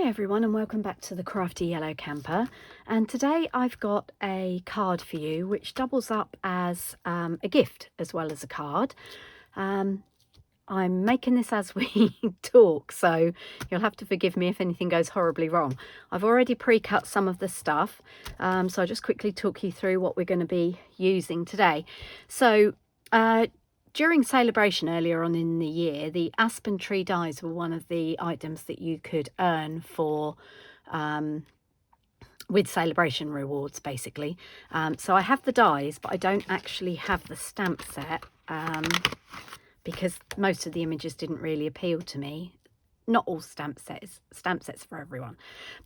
Hi everyone and welcome back to the Crafty Yellow Camper, and today I've got a card for you which doubles up as a gift as well as a card. I'm making this as we talk, so you'll have to forgive me if anything goes horribly wrong. I've already pre-cut some of the stuff, so I'll just quickly talk you through what we're going to be using today. So during Celebration earlier on in the year, the Aspen tree dies were one of the items that you could earn for with Celebration rewards, basically. So I have the dies, but I don't actually have the stamp set because most of the images didn't really appeal to me. Not all stamp sets for everyone,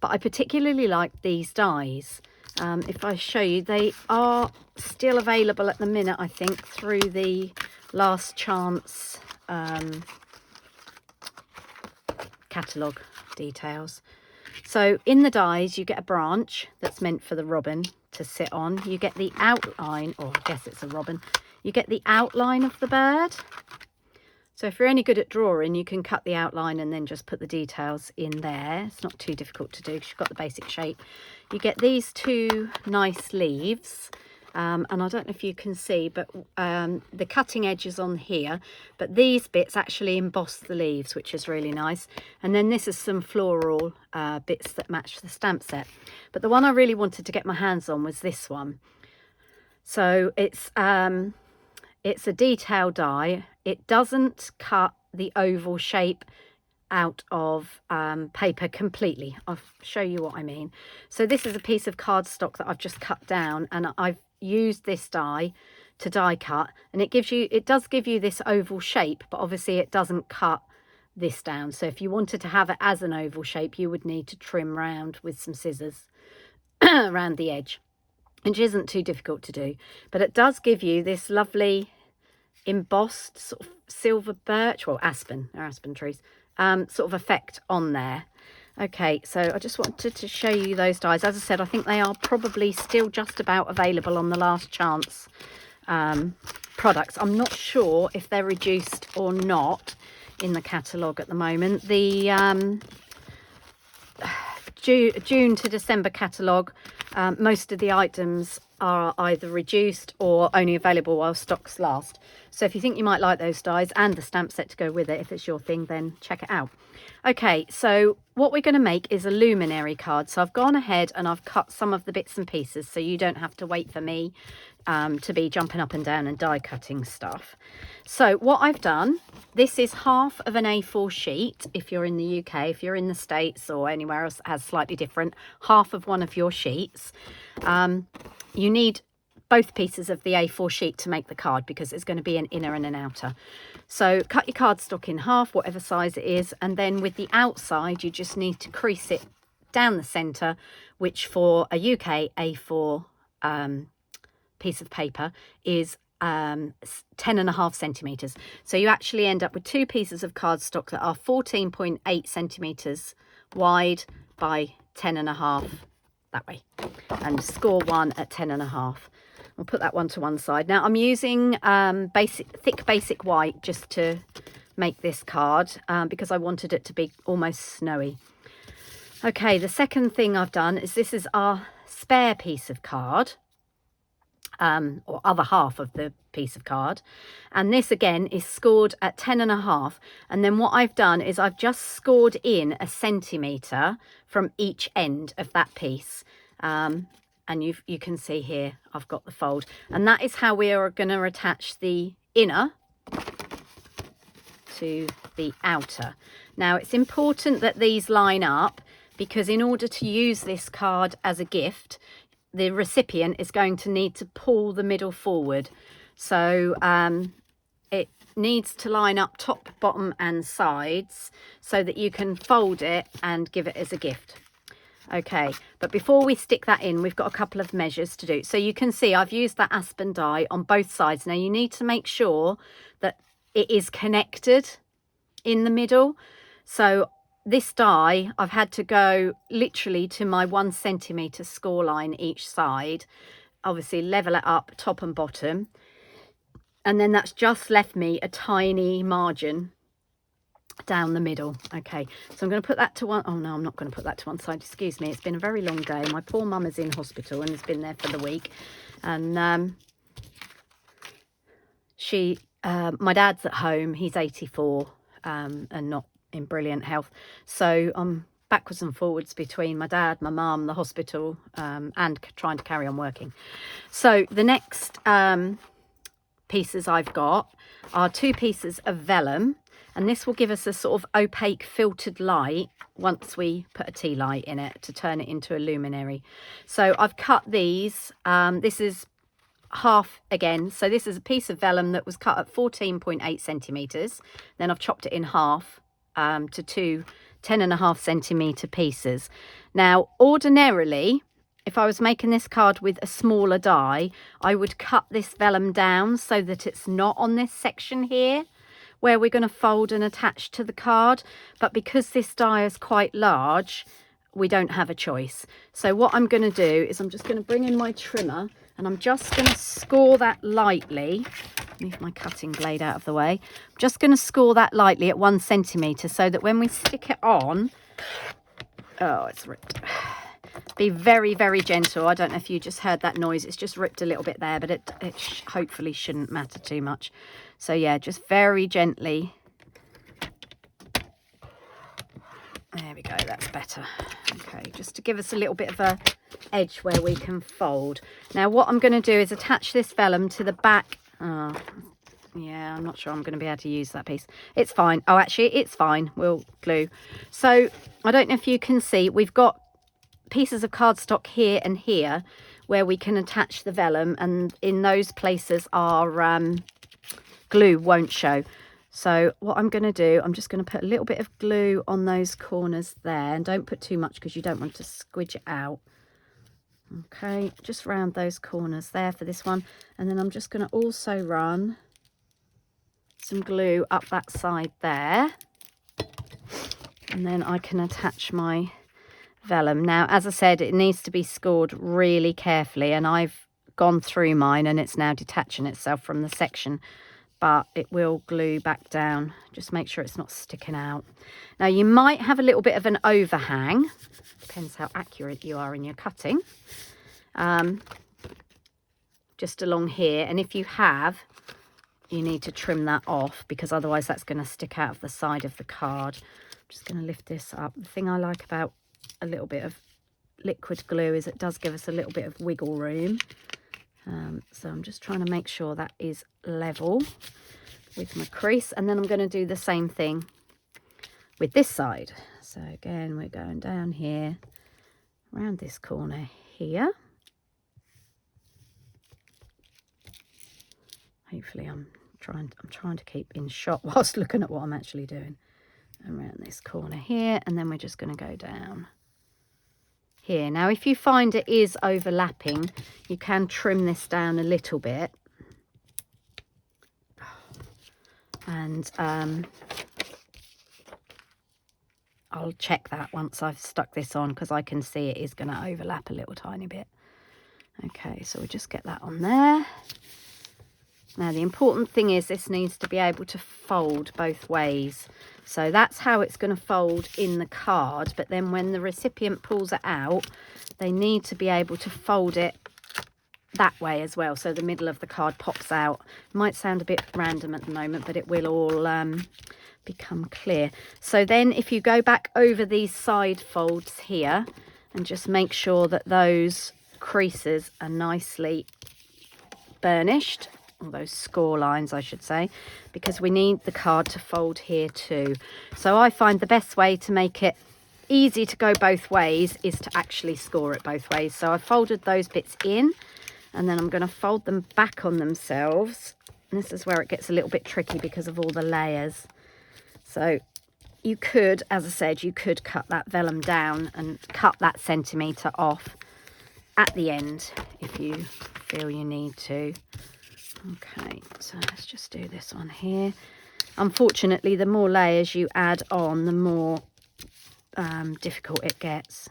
but I particularly like these dies. If I show you, they are still available at the minute, I think, through the last chance catalogue details. So in the dies you get a branch that's meant for the robin to sit on. You get the outline, or I guess it's a robin, you get the outline of the bird. So if you're any good at drawing, you can cut the outline and then just put the details in there. It's not too difficult to do because you've got the basic shape. You get these two nice leaves. And I don't know if you can see, but the cutting edge is on here. But these bits actually emboss the leaves, which is really nice. And then this is some floral bits that match the stamp set. But the one I really wanted to get my hands on was this one. So it's a detail die. It doesn't cut the oval shape out of paper completely. I'll show you what I mean. So this is a piece of cardstock that I've just cut down, and I've used this die to die cut, and it does give you this oval shape, but obviously it doesn't cut this down. So if you wanted to have it as an oval shape, you would need to trim round with some scissors around the edge, which isn't too difficult to do, but it does give you this lovely embossed sort of silver birch, well, aspen, they're aspen trees, sort of effect on there. Okay, so I just wanted to show you those dies. As I said, I think they are probably still just about available on the last chance products. I'm not sure if they're reduced or not in the catalogue at the moment. The June to December catalogue, most of the items are either reduced or only available while stocks last. So if you think you might like those dies and the stamp set to go with it, if it's your thing, then check it out. Okay, so what we're going to make is a luminary card. So I've gone ahead and I've cut some of the bits and pieces so you don't have to wait for me to be jumping up and down and die cutting stuff. So what I've done, this is half of an A4 sheet. If you're in the UK, if you're in the States or anywhere else that has slightly different, half of one of your sheets. You need both pieces of the A4 sheet to make the card because it's going to be an inner and an outer. So cut your cardstock in half, whatever size it is, and then with the outside you just need to crease it down the centre, which for a UK A4 piece of paper is 10.5 centimetres. So you actually end up with two pieces of cardstock that are 14.8 centimetres wide by 10.5 that way, and score one at 10.5. I'll put that one to one side. Now I'm using thick basic white just to make this card because I wanted it to be almost snowy. Okay, the second thing I've done is this is our spare piece of card, or other half of the piece of card, and this again is scored at 10.5. And then what I've done is I've just scored in a centimetre from each end of that piece. And you can see here I've got the fold, and that is how we are going to attach the inner to the outer. Now it's important that these line up because in order to use this card as a gift, the recipient is going to need to pull the middle forward. So it needs to line up top, bottom and sides so that you can fold it and give it as a gift. Okay, but before we stick that in, we've got a couple of measures to do. So you can see I've used that aspen die on both sides. Now you need to make sure that it is connected in the middle. So this die, I've had to go literally to my 1 centimetre score line each side. Obviously level it up top and bottom. And then that's just left me a tiny margin down the middle. Okay, so I'm going to put that to one. Oh no, I'm not going to put that to one side. Excuse me. It's been a very long day. My poor mum is in hospital and has been there for the week. And my dad's at home. He's 84 and not in brilliant health. So I'm backwards and forwards between my dad, my mum, the hospital, and trying to carry on working. So the next pieces I've got are 2 pieces of vellum. And this will give us a sort of opaque filtered light once we put a tea light in it to turn it into a luminary. So I've cut these. This is half again. So this is a piece of vellum that was cut at 14.8 centimetres. Then I've chopped it in half to 2 10.5 centimetre pieces. Now, ordinarily, if I was making this card with a smaller die, I would cut this vellum down so that it's not on this section here, where we're going to fold and attach to the card. But because this die is quite large, we don't have a choice. So what I'm going to do is I'm just going to bring in my trimmer and I'm just going to score that lightly. Move my cutting blade out of the way. I'm just going to score that lightly at 1 centimetre so that when we stick it on, oh, it's ripped. Be very, very gentle. I don't know if you just heard that noise. It's just ripped a little bit there, but it hopefully shouldn't matter too much. So yeah, just very gently. There we go, that's better. Okay, just to give us a little bit of a edge where we can fold. Now what I'm going to do is attach this vellum to the back. Yeah, I'm not sure I'm going to be able to use that piece. It's fine. Oh, actually, it's fine. We'll glue. So I don't know if you can see, we've got pieces of cardstock here and here where we can attach the vellum, and in those places our glue won't show. So what I'm going to do, I'm just going to put a little bit of glue on those corners there, and don't put too much because you don't want to squidge it out. Okay, just round those corners there for this one, and then I'm just going to also run some glue up that side there, and then I can attach my vellum. Now, as I said, it needs to be scored really carefully, and I've gone through mine and it's now detaching itself from the section, but it will glue back down. Just make sure it's not sticking out. Now, you might have a little bit of an overhang, depends how accurate you are in your cutting, just along here, and if you have, you need to trim that off because otherwise that's going to stick out of the side of the card. I'm just going to lift this up. The thing I like about a little bit of liquid glue is it does give us a little bit of wiggle room. So I'm just trying to make sure that is level with my crease, and then I'm going to do the same thing with this side. So again, we're going down here around this corner here. Hopefully I'm trying to keep in shot whilst looking at what I'm actually doing. Around this corner here, and then we're just going to go down here. Now, if you find it is overlapping, you can trim this down a little bit. And I'll check that once I've stuck this on, because I can see it is going to overlap a little tiny bit. Okay, so we'll just get that on there. Now, the important thing is this needs to be able to fold both ways. So that's how it's going to fold in the card. But then when the recipient pulls it out, they need to be able to fold it that way as well. So the middle of the card pops out. Might sound a bit random at the moment, but it will all become clear. So then if you go back over these side folds here and just make sure that those creases are nicely burnished, or those score lines I should say, because we need the card to fold here too. So I find the best way to make it easy to go both ways is to actually score it both ways. So I folded those bits in, and then I'm going to fold them back on themselves. And this is where it gets a little bit tricky because of all the layers. So you could, as I said, you could cut that vellum down and cut that centimetre off at the end if you feel you need to. Okay, so let's just do this one here. Unfortunately, the more layers you add on, the more difficult it gets.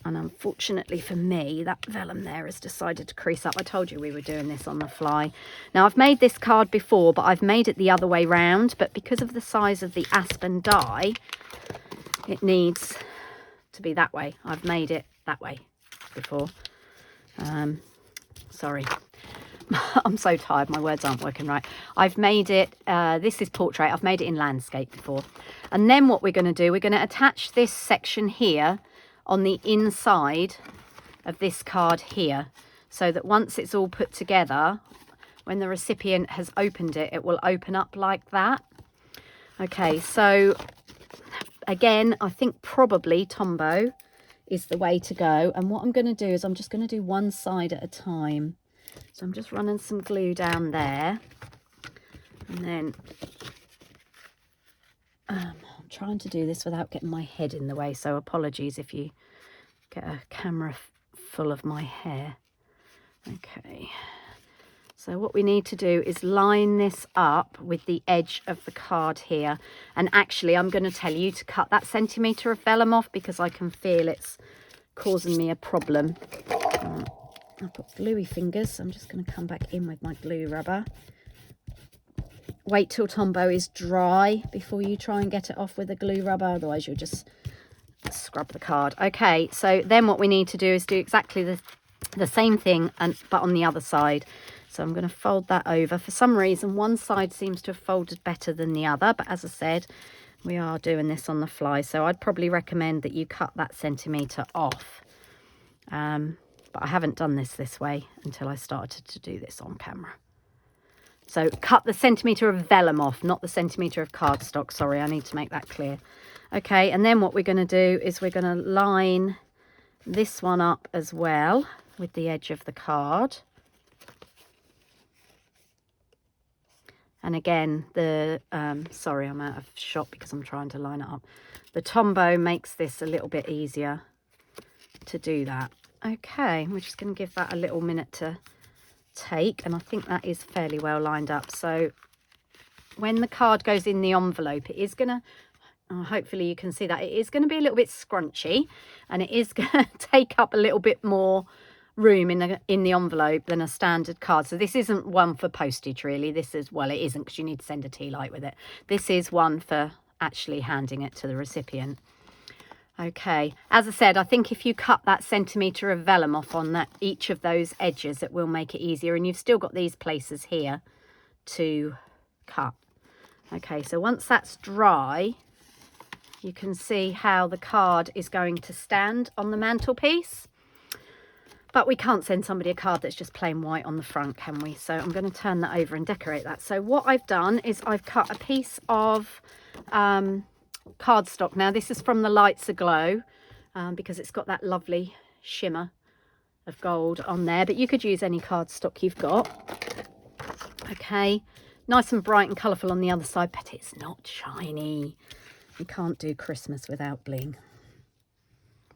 And unfortunately for me, that vellum there has decided to crease up. I told you we were doing this on the fly. Now, I've made this card before, but I've made it the other way round. But because of the size of the Aspen die, it needs to be that way. I've made it that way before. Sorry. I'm so tired, my words aren't working right. I've made it, this is portrait, I've made it in landscape before. And then what we're going to do, we're going to attach this section here on the inside of this card here, so that once it's all put together, when the recipient has opened it, it will open up like that. Okay, so again, I think probably Tombow is the way to go. And what I'm going to do is I'm just going to do one side at a time. So I'm just running some glue down there, and then I'm trying to do this without getting my head in the way, so apologies if you get a camera full of my hair. Okay, so what we need to do is line this up with the edge of the card here, and actually I'm going to tell you to cut that centimetre of vellum off because I can feel it's causing me a problem. I've got gluey fingers, so I'm just going to come back in with my glue rubber. Wait till Tombow is dry before you try and get it off with a glue rubber, otherwise you'll just scrub the card. Okay, so then what we need to do is do exactly the same thing, but on the other side. So I'm going to fold that over. For some reason, one side seems to have folded better than the other, but as I said, we are doing this on the fly, so I'd probably recommend that you cut that centimetre off. But I haven't done this way until I started to do this on camera. So cut the centimetre of vellum off, not the centimetre of cardstock. Sorry, I need to make that clear. Okay, and then what we're going to do is we're going to line this one up as well with the edge of the card. And again, sorry, I'm out of shot because I'm trying to line it up. The Tombow makes this a little bit easier to do that. Okay, we're just going to give that a little minute to take, and I think that is fairly well lined up. So when the card goes in the envelope, it is going to, hopefully you can see that, it is going to be a little bit scrunchy, and it is going to take up a little bit more room in the envelope than a standard card. So this isn't one for postage really. This is, well, it isn't because you need to send a tea light with it. This is one for actually handing it to the recipient. Okay, as I said, I think if you cut that centimetre of vellum off on each of those edges, it will make it easier. And you've still got these places here to cut. Okay, so once that's dry, you can see how the card is going to stand on the mantelpiece. But we can't send somebody a card that's just plain white on the front, can we? So I'm going to turn that over and decorate that. So what I've done is I've cut a piece of cardstock. Now this is from the Lights Aglow because it's got that lovely shimmer of gold on there, but you could use any cardstock you've got. Okay, nice and bright and colourful on the other side, but it's not shiny. You can't do Christmas without bling.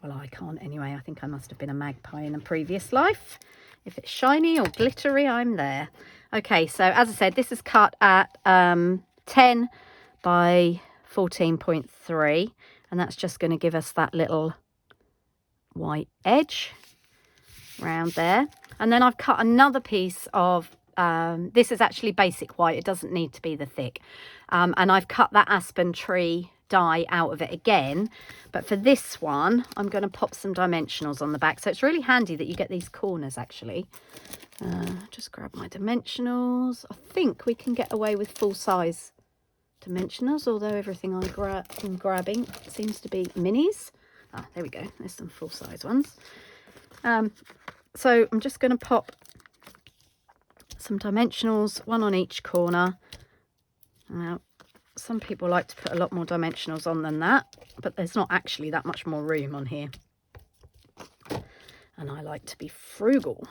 Well, I can't anyway. I think I must have been a magpie in a previous life. If it's shiny or glittery, I'm there. Okay, so as I said, this is cut at 10 by 14.3, and that's just going to give us that little white edge around there. And then I've cut another piece of, this is actually basic white. It doesn't need to be the thick. And I've cut that Aspen tree die out of it again, but for this one I'm going to pop some dimensionals on the back, so it's really handy that you get these corners actually. Just grab my dimensionals. I think we can get away with full size dimensionals, although everything I'm grabbing seems to be minis. There we go, there's some full size ones. So I'm just going to pop some dimensionals, one on each corner. Now some people like to put a lot more dimensionals on than that, but there's not actually that much more room on here. And I like to be frugal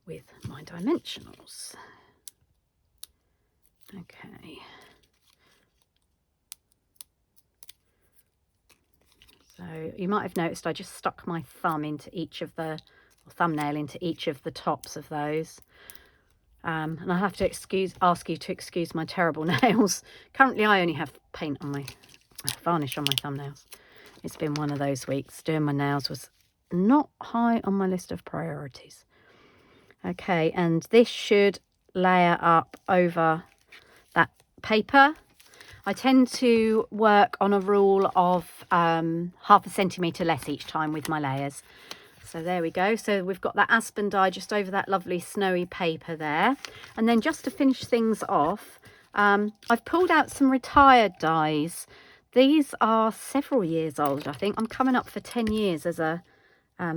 with my dimensionals. Okay. So you might have noticed I just stuck my thumb into each of the, or thumbnail into each of the tops of those. And I have to ask you to excuse my terrible nails. Currently I only have paint on my, varnish on my thumbnails. It's been one of those weeks. Doing my nails was not high on my list of priorities. Okay, and this should layer up over that paper. I tend to work on a rule of 1/2 centimetre less each time with my layers. So there we go. So we've got that Aspen die just over that lovely snowy paper there. And then just to finish things off, I've pulled out some retired dies. These are several years old, I think. I'm coming up for 10 years as a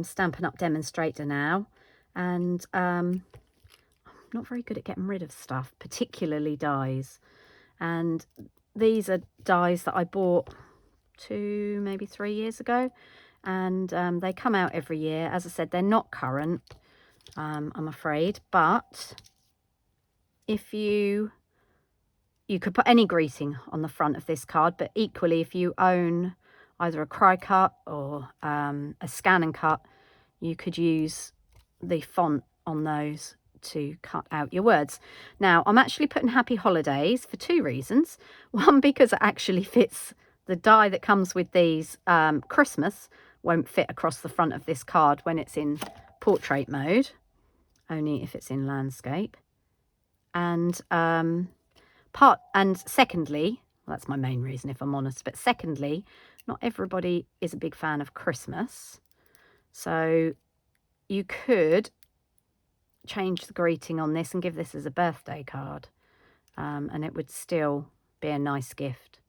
Stampin' Up demonstrator now. And I'm not very good at getting rid of stuff, particularly dies. And these are dies that I bought 2, maybe 3 years ago. And they come out every year. As I said, they're not current, I'm afraid. But if you could put any greeting on the front of this card, but equally if you own either a cry cut or a scan and cut, you could use the font on those to cut out your words. Now, I'm actually putting Happy Holidays for 2 reasons. One, because it actually fits the die that comes with these. Christmas won't fit across the front of this card when it's in portrait mode, only if it's in landscape. And secondly, well, that's my main reason if I'm honest, but secondly, not everybody is a big fan of Christmas. So you could change the greeting on this and give this as a birthday card, and it would still be a nice gift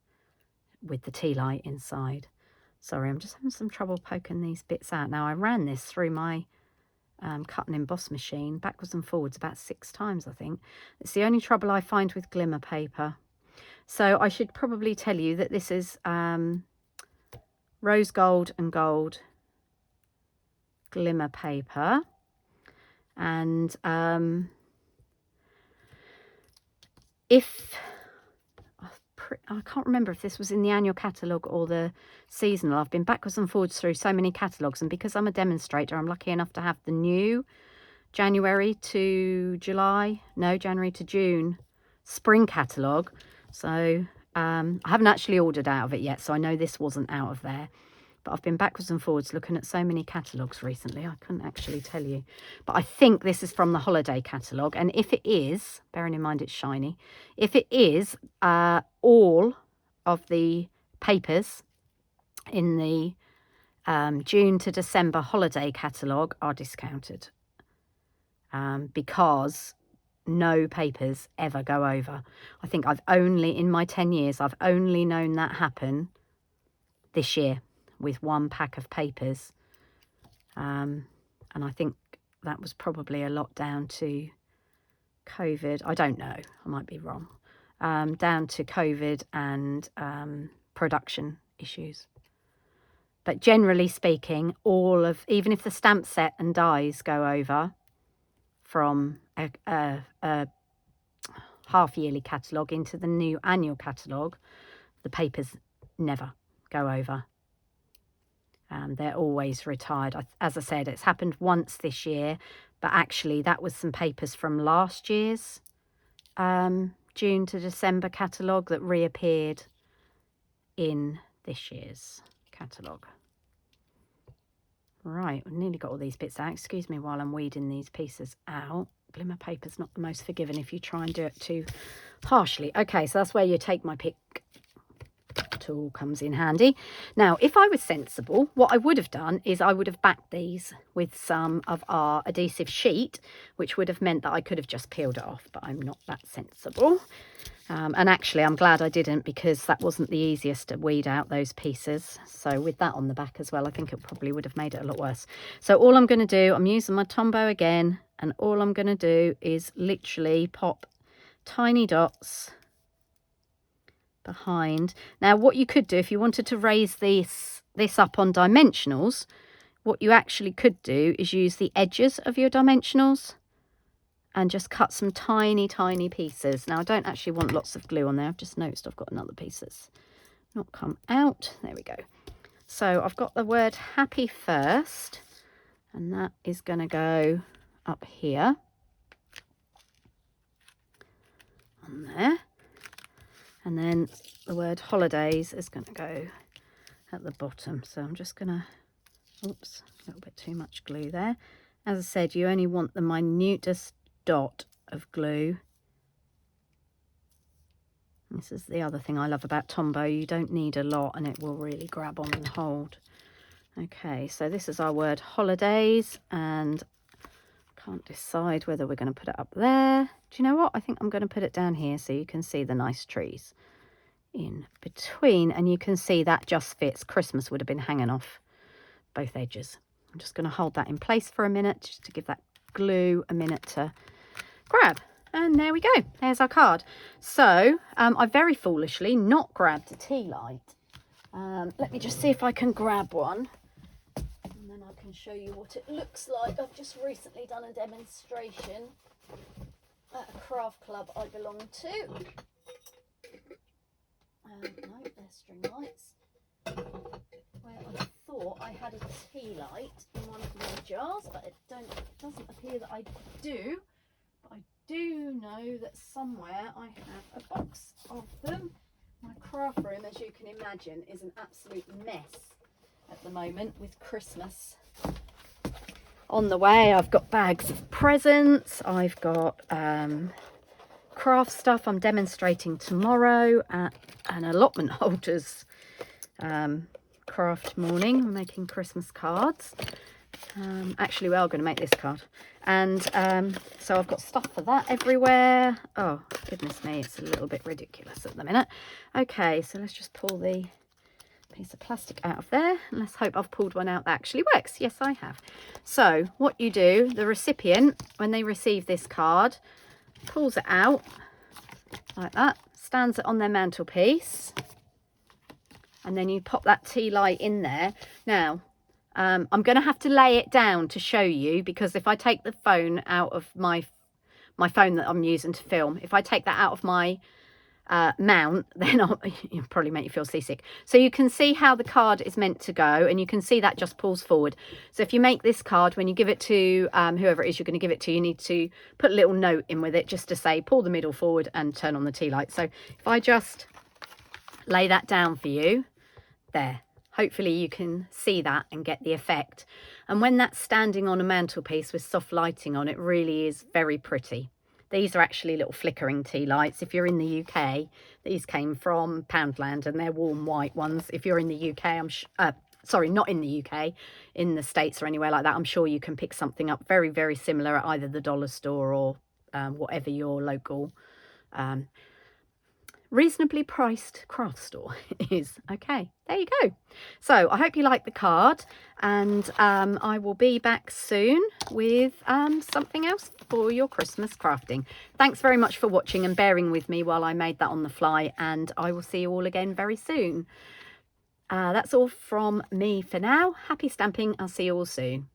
with the tea light inside. Sorry, I'm just having some trouble poking these bits out. Now, I ran this through my cut and emboss machine backwards and forwards about 6 times, I think. It's the only trouble I find with glimmer paper. So I should probably tell you that this is rose gold and gold glimmer paper. And I can't remember if this was in the annual catalogue or the seasonal. I've been backwards and forwards through so many catalogues, and because I'm a demonstrator, I'm lucky enough to have the new January to June spring catalogue. So I haven't actually ordered out of it yet, so I know this wasn't out of there. But I've been backwards and forwards looking at so many catalogues recently, I couldn't actually tell you. But I think this is from the holiday catalogue. And if it is, bearing in mind it's shiny, if it is, all of the papers in the June to December holiday catalogue are discounted. Because no papers ever go over. I think in my 10 years, I've only known that happen this year, with 1 pack of papers, and I think that was probably a lot down to COVID. I don't know, I might be wrong. Down to COVID and production issues. But generally speaking, even if the stamp set and dies go over from a half-yearly catalogue into the new annual catalogue, the papers never go over. They're always retired. As I said, it's happened once this year, but actually that was some papers from last year's June to December catalogue that reappeared in this year's catalogue. Right, we've nearly got all these bits out. Excuse me while I'm weeding these pieces out. Glimmer paper's not the most forgiving if you try and do it too harshly. Okay, so that's where you take my pick tool comes in handy. Now, if I was sensible, what I would have done is I would have backed these with some of our adhesive sheet, which would have meant that I could have just peeled it off, but I'm not that sensible. And actually, I'm glad I didn't, because that wasn't the easiest to weed out those pieces. So with that on the back as well, I think it probably would have made it a lot worse. So all I'm going to do, I'm using my Tombow again, and all I'm going to do is literally pop tiny dots behind. Now, what you could do if you wanted to raise this up on dimensionals, what you actually could do is use the edges of your dimensionals and just cut some tiny pieces. Now, I don't actually want lots of glue on there. I've just noticed I've got another piece that's not come out. There we go. So I've got the word happy first, and that is going to go up here on there. And then the word holidays is going to go at the bottom. So I'm just gonna, oops, a little bit too much glue there. As I said, you only want the minutest dot of glue. This is the other thing I love about Tombow. You don't need a lot and it will really grab on and hold. Okay, so this is our word holidays, and can't decide whether we're going to put it up there. Do you know what? I think I'm going to put it down here so you can see the nice trees in between, and you can see that just fits. Christmas would have been hanging off both edges. I'm just going to hold that in place for a minute just to give that glue a minute to grab. And there we go. There's our card. So I very foolishly not grabbed a tea light. Let me just see if I can grab one. And then I can show you what it looks like. I've just recently done a demonstration at a craft club I belong to. No, they're string lights. Where I thought I had a tea light in one of my jars, but it doesn't appear that I do. But I do know that somewhere I have a box of them. My craft room, as you can imagine, is an absolute mess at the moment with Christmas on the way. I've got bags of presents, I've got craft stuff I'm demonstrating tomorrow at an allotment holders craft morning. We're making Christmas cards. Actually, we are going to make this card. And so I've got stuff for that everywhere. Oh, goodness me, it's a little bit ridiculous at the minute. Okay, so let's just pull the piece of plastic out of there. And let's hope I've pulled one out that actually works. Yes, I have. So what you do, the recipient, when they receive this card, pulls it out like that, stands it on their mantelpiece, and then you pop that tea light in there. Now, I'm going to have to lay it down to show you, because if I take the phone out of my phone that I'm using to film, if I take that out of my mount, then it'll probably make you feel seasick. So you can see how the card is meant to go, and you can see that just pulls forward. So if you make this card, when you give it to whoever it is you're going to give it to, you need to put a little note in with it just to say pull the middle forward and turn on the tea light. So if I just lay that down for you, there. Hopefully you can see that and get the effect. And when that's standing on a mantelpiece with soft lighting on, it really is very pretty. These are actually little flickering tea lights. If you're in the UK, these came from Poundland and they're warm white ones. If you're in the UK, sorry, not in the UK, in the States or anywhere like that, I'm sure you can pick something up very, very similar at either the dollar store or whatever your local reasonably priced craft store is. Okay, there you go. So I hope you like the card, and I will be back soon with something else for your Christmas crafting. Thanks very much for watching and bearing with me while I made that on the fly, and I will see you all again very soon. That's all from me for now. Happy stamping. I'll see you all soon.